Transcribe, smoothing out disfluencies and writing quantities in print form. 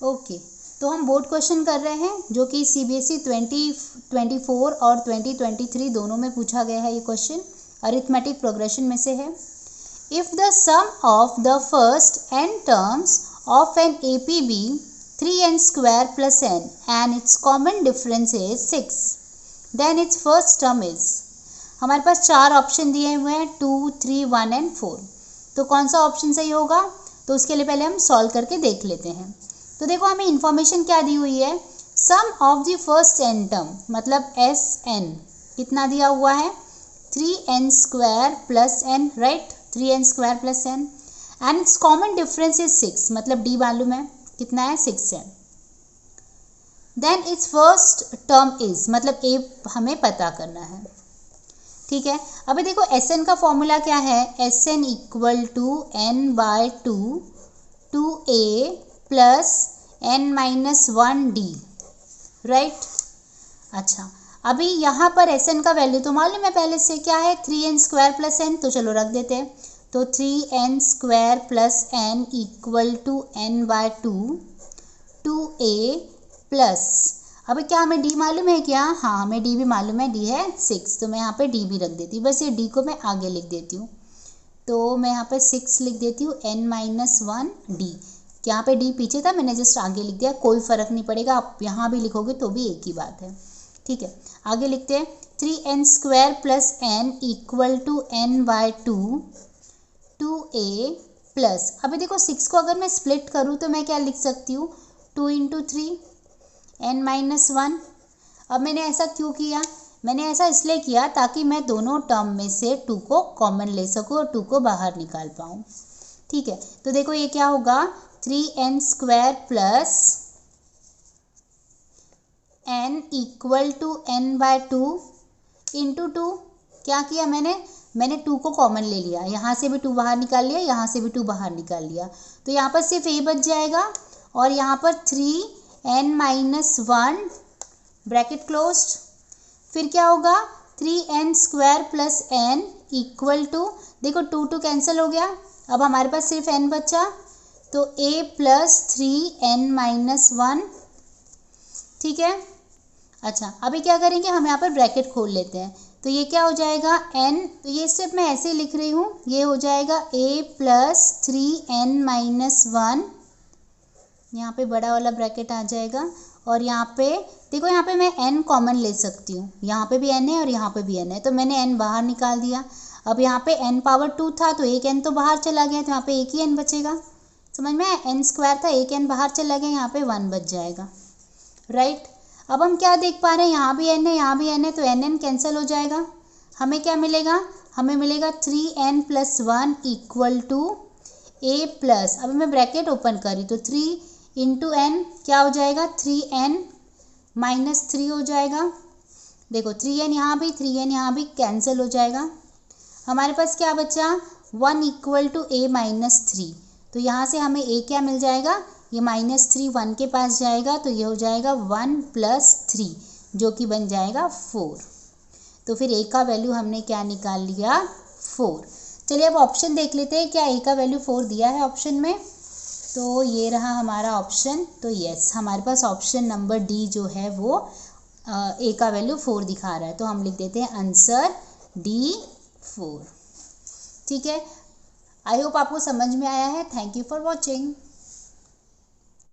Okay, तो हम board question कर रहे हैं जो कि CBSE 2024 और 2023 दोनों में पूछा गया है। ये क्वेश्चन अरिथमेटिक प्रोग्रेशन में से है। If the sum of the first n terms of an APB 3n square plus n and its common difference is 6, then its first term is। हमारे पास चार ऑप्शन दिए हुए हैं 2, 3, 1 एंड 4। तो कौन सा ऑप्शन सही होगा, तो उसके लिए पहले हम सॉल्व करके देख लेते हैं। तो देखो हमें इन्फॉर्मेशन क्या दी हुई है, sum of the first n term मतलब Sn कितना दिया हुआ है 3n square plus n, right, 3n square plus n and it's common difference is 6, मतलब d मालूम है कितना है 6 है। Then its first term is, मतलब a हमें पता करना है, ठीक है। अभी देखो Sn का फॉर्मूला क्या है, Sn equal to n by 2a plus n minus 1d, right. अच्छा, अभी यहाँ पर Sn का वैल्यू तो मालूम है पहले से क्या है 3n स्क्वायर प्लस n, तो चलो रख देते हैं। तो 3n square plus n equal to n by 2a plus, अभी क्या हमें d मालूम है क्या, हाँ हमें d भी मालूम है, d है 6, तो मैं यहाँ पे d भी रख देती हूँ। बस ये d को मैं आगे लिख देती हूँ, तो मैं यहाँ पे 6 लिख देती हूँ n माइनस 1d। यहाँ पे d पीछे था, मैंने जस्ट आगे लिख दिया, कोई फ़र्क नहीं पड़ेगा, आप यहाँ भी लिखोगे तो भी एक ही बात है, ठीक है। आगे लिखते हैं 3n square plus n equal to n by 2a plus, अभी देखो 6 को अगर मैं स्प्लिट करूँ तो मैं क्या लिख सकती हूँ 2 इंटू 3 n माइनस 1। अब मैंने ऐसा क्यों किया, मैंने ऐसा इसलिए किया ताकि मैं दोनों टर्म में से 2 को कॉमन ले सकूँ और 2 को बाहर निकाल पाऊँ, ठीक है। तो देखो ये क्या होगा 3n square plus n equal to n by 2 into 2, क्या किया मैंने 2 को कॉमन ले लिया, यहाँ से भी 2 बाहर निकाल लिया, यहाँ से भी 2 बाहर निकाल लिया, तो यहाँ पर सिर्फ a बच जाएगा और यहाँ पर 3n माइनस 1 ब्रैकेट क्लोज्ड। फिर क्या होगा 3n square plus n equal to, देखो 2 कैंसिल हो गया, अब हमारे पास सिर्फ n बचा, तो a प्लस 3n माइनस 1, ठीक है। अच्छा, अभी क्या करेंगे, हम यहाँ पर ब्रैकेट खोल लेते हैं, तो ये क्या हो जाएगा n, तो ये स्टेप मैं ऐसे ही लिख रही हूँ, ये हो जाएगा a प्लस 3n माइनस 1, यहाँ पे बड़ा वाला ब्रैकेट आ जाएगा, और यहाँ पे देखो यहाँ पे मैं n कॉमन ले सकती हूँ, यहाँ पे भी n है और यहाँ पे भी n है, तो मैंने n बाहर निकाल दिया। अब यहाँ पे n पावर 2 था तो एक n तो बाहर चला गया, तो यहाँ पे एक ही n बचेगा, समझ में आया, n स्क्वायर था, एक n बाहर चला गया, यहाँ पे 1 बच जाएगा, राइट। अब हम क्या देख पा रहे हैं, यहाँ भी n है, यहाँ भी n है, तो n कैंसिल हो जाएगा, हमें क्या मिलेगा, हमें मिलेगा 3n plus 1 equal to a plus, अभी मैं ब्रैकेट ओपन करी तो 3 इंटू n क्या हो जाएगा 3n माइनस 3 हो जाएगा, देखो 3n यहाँ भी 3n यहाँ भी कैंसिल हो जाएगा, हमारे पास क्या बचा 1 इक्वल टू a माइनस 3, तो यहाँ से हमें a क्या मिल जाएगा, ये माइनस 3 1 के पास जाएगा, तो ये हो जाएगा 1 प्लस 3 जो कि बन जाएगा 4। तो फिर a का वैल्यू हमने क्या निकाल लिया 4। चलिए अब ऑप्शन देख लेते हैं, क्या a का वैल्यू 4 दिया है ऑप्शन में, तो ये रहा हमारा ऑप्शन, तो यस हमारे पास ऑप्शन नंबर डी जो है वो a का वैल्यू 4 दिखा रहा है, तो हम लिख देते हैं आंसर D 4, ठीक है। आई होप आपको समझ में आया है। Thank you for watching.